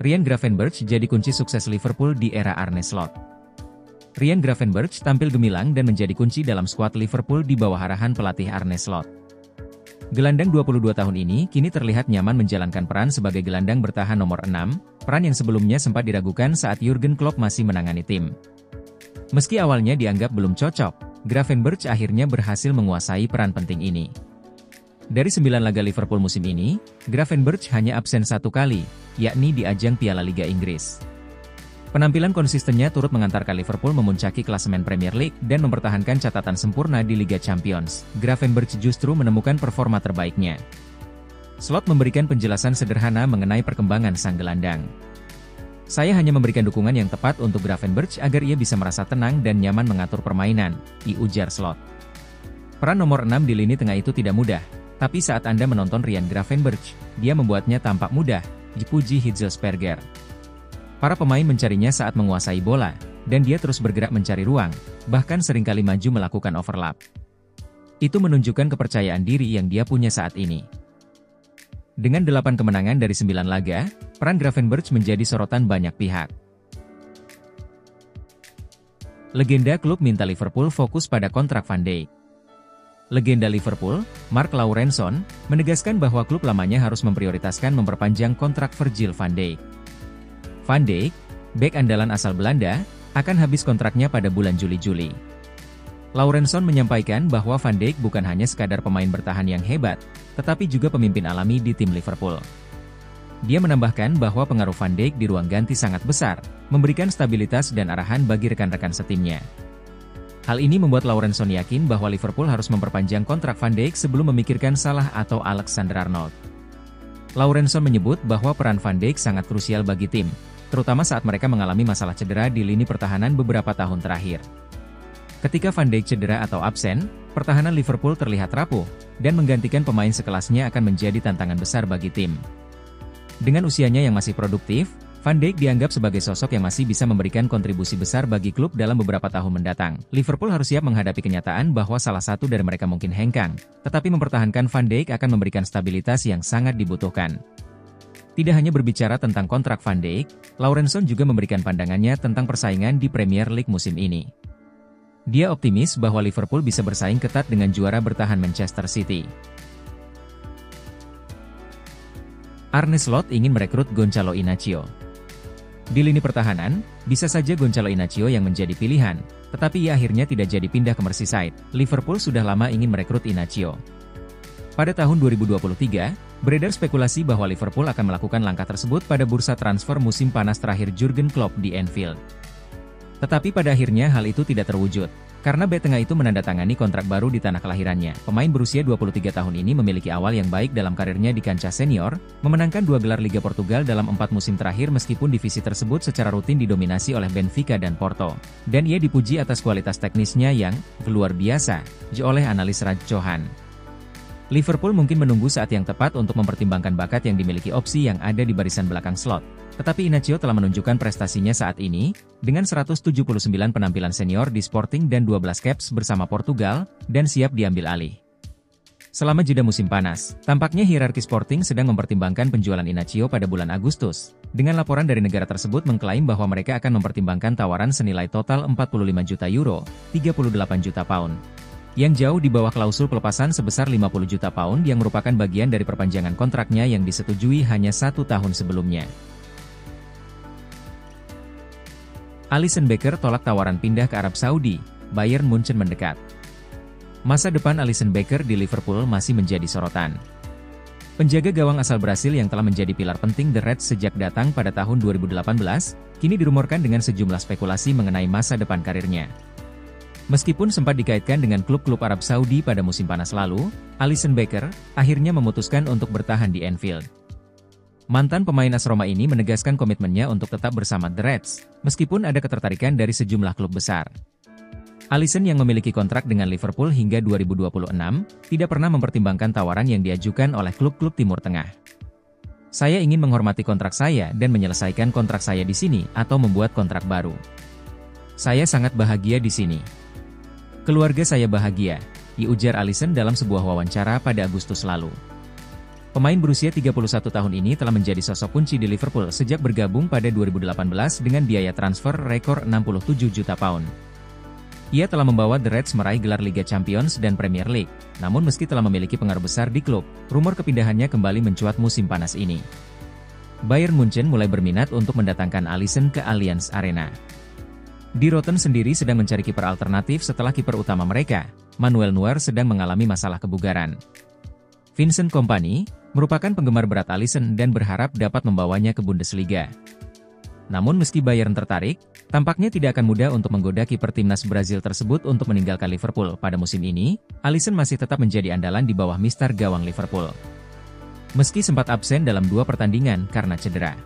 Ryan Gravenberch jadi kunci sukses Liverpool di era Arne Slot. Ryan Gravenberch tampil gemilang dan menjadi kunci dalam skuad Liverpool di bawah arahan pelatih Arne Slot. Gelandang 22 tahun ini kini terlihat nyaman menjalankan peran sebagai gelandang bertahan nomor 6, peran yang sebelumnya sempat diragukan saat Jurgen Klopp masih menangani tim. Meski awalnya dianggap belum cocok, Gravenberch akhirnya berhasil menguasai peran penting ini. Dari 9 laga Liverpool musim ini, Gravenberch hanya absen 1 kali, yakni di ajang Piala Liga Inggris. Penampilan konsistennya turut mengantarkan Liverpool memuncaki klasemen Premier League dan mempertahankan catatan sempurna di Liga Champions. Gravenberch justru menemukan performa terbaiknya. Slot memberikan penjelasan sederhana mengenai perkembangan sang gelandang. Saya hanya memberikan dukungan yang tepat untuk Gravenberch agar ia bisa merasa tenang dan nyaman mengatur permainan, ujar Slot. Peran nomor 6 di lini tengah itu tidak mudah, tapi saat Anda menonton Ryan Gravenberch, dia membuatnya tampak mudah, dipuji Hitzelsperger. Para pemain mencarinya saat menguasai bola, dan dia terus bergerak mencari ruang, bahkan seringkali maju melakukan overlap. Itu menunjukkan kepercayaan diri yang dia punya saat ini. Dengan 8 kemenangan dari 9 laga, peran Gravenberch menjadi sorotan banyak pihak. Legenda klub minta Liverpool fokus pada kontrak Van Dijk. Legenda Liverpool, Mark Lawrenson, menegaskan bahwa klub lamanya harus memprioritaskan memperpanjang kontrak Virgil van Dijk. Van Dijk, bek andalan asal Belanda, akan habis kontraknya pada bulan Juli. Lawrenson menyampaikan bahwa Van Dijk bukan hanya sekadar pemain bertahan yang hebat, tetapi juga pemimpin alami di tim Liverpool. Dia menambahkan bahwa pengaruh Van Dijk di ruang ganti sangat besar, memberikan stabilitas dan arahan bagi rekan-rekan setimnya. Hal ini membuat Lawrenson yakin bahwa Liverpool harus memperpanjang kontrak Van Dijk sebelum memikirkan Salah atau Alexander-Arnold. Lawrenson menyebut bahwa peran Van Dijk sangat krusial bagi tim, terutama saat mereka mengalami masalah cedera di lini pertahanan beberapa tahun terakhir. Ketika Van Dijk cedera atau absen, pertahanan Liverpool terlihat rapuh, dan menggantikan pemain sekelasnya akan menjadi tantangan besar bagi tim. Dengan usianya yang masih produktif, Van Dijk dianggap sebagai sosok yang masih bisa memberikan kontribusi besar bagi klub dalam beberapa tahun mendatang. Liverpool harus siap menghadapi kenyataan bahwa salah satu dari mereka mungkin hengkang, tetapi mempertahankan Van Dijk akan memberikan stabilitas yang sangat dibutuhkan. Tidak hanya berbicara tentang kontrak Van Dijk, Lawrenson juga memberikan pandangannya tentang persaingan di Premier League musim ini. Dia optimis bahwa Liverpool bisa bersaing ketat dengan juara bertahan Manchester City. Arne Slot ingin merekrut Gonçalo Inacio. Di lini pertahanan, bisa saja Gonçalo Inacio yang menjadi pilihan, tetapi ia akhirnya tidak jadi pindah ke Merseyside. Liverpool sudah lama ingin merekrut Inacio. Pada tahun 2023, beredar spekulasi bahwa Liverpool akan melakukan langkah tersebut pada bursa transfer musim panas terakhir Jurgen Klopp di Anfield. Tetapi pada akhirnya hal itu tidak terwujud, karena bek tengah itu menandatangani kontrak baru di tanah kelahirannya. Pemain berusia 23 tahun ini memiliki awal yang baik dalam karirnya di kancah senior, memenangkan 2 gelar Liga Portugal dalam 4 musim terakhir meskipun divisi tersebut secara rutin didominasi oleh Benfica dan Porto. Dan ia dipuji atas kualitas teknisnya yang luar biasa, oleh analis Raj Chauhan. Liverpool mungkin menunggu saat yang tepat untuk mempertimbangkan bakat yang dimiliki opsi yang ada di barisan belakang Slot. Tetapi Inacio telah menunjukkan prestasinya saat ini, dengan 179 penampilan senior di Sporting dan 12 caps bersama Portugal, dan siap diambil alih. Selama jeda musim panas, tampaknya hierarki Sporting sedang mempertimbangkan penjualan Inacio pada bulan Agustus, dengan laporan dari negara tersebut mengklaim bahwa mereka akan mempertimbangkan tawaran senilai total 45 juta euro, 38 juta pound. Yang jauh di bawah klausul pelepasan sebesar 50 juta pound yang merupakan bagian dari perpanjangan kontraknya yang disetujui hanya 1 tahun sebelumnya. Alisson Becker tolak tawaran pindah ke Arab Saudi, Bayern Munchen mendekat. Masa depan Alisson Becker di Liverpool masih menjadi sorotan. Penjaga gawang asal Brasil yang telah menjadi pilar penting The Reds sejak datang pada tahun 2018, kini dirumorkan dengan sejumlah spekulasi mengenai masa depan karirnya. Meskipun sempat dikaitkan dengan klub-klub Arab Saudi pada musim panas lalu, Alisson Becker akhirnya memutuskan untuk bertahan di Anfield. Mantan pemain AS Roma ini menegaskan komitmennya untuk tetap bersama The Reds, meskipun ada ketertarikan dari sejumlah klub besar. Alisson yang memiliki kontrak dengan Liverpool hingga 2026, tidak pernah mempertimbangkan tawaran yang diajukan oleh klub-klub Timur Tengah. Saya ingin menghormati kontrak saya dan menyelesaikan kontrak saya di sini atau membuat kontrak baru. Saya sangat bahagia di sini. Keluarga saya bahagia, ujar Alisson dalam sebuah wawancara pada Agustus lalu. Pemain berusia 31 tahun ini telah menjadi sosok kunci di Liverpool sejak bergabung pada 2018 dengan biaya transfer rekor 67 juta pound. Ia telah membawa The Reds meraih gelar Liga Champions dan Premier League, namun meski telah memiliki pengaruh besar di klub, rumor kepindahannya kembali mencuat musim panas ini. Bayern Munchen mulai berminat untuk mendatangkan Alisson ke Allianz Arena. Di Rotten sendiri sedang mencari kiper alternatif setelah kiper utama mereka, Manuel Neuer sedang mengalami masalah kebugaran. Vincent Kompany merupakan penggemar berat Alisson dan berharap dapat membawanya ke Bundesliga. Namun meski Bayern tertarik, tampaknya tidak akan mudah untuk menggoda kiper timnas Brazil tersebut untuk meninggalkan Liverpool pada musim ini. Alisson masih tetap menjadi andalan di bawah mister gawang Liverpool, meski sempat absen dalam 2 pertandingan karena cedera.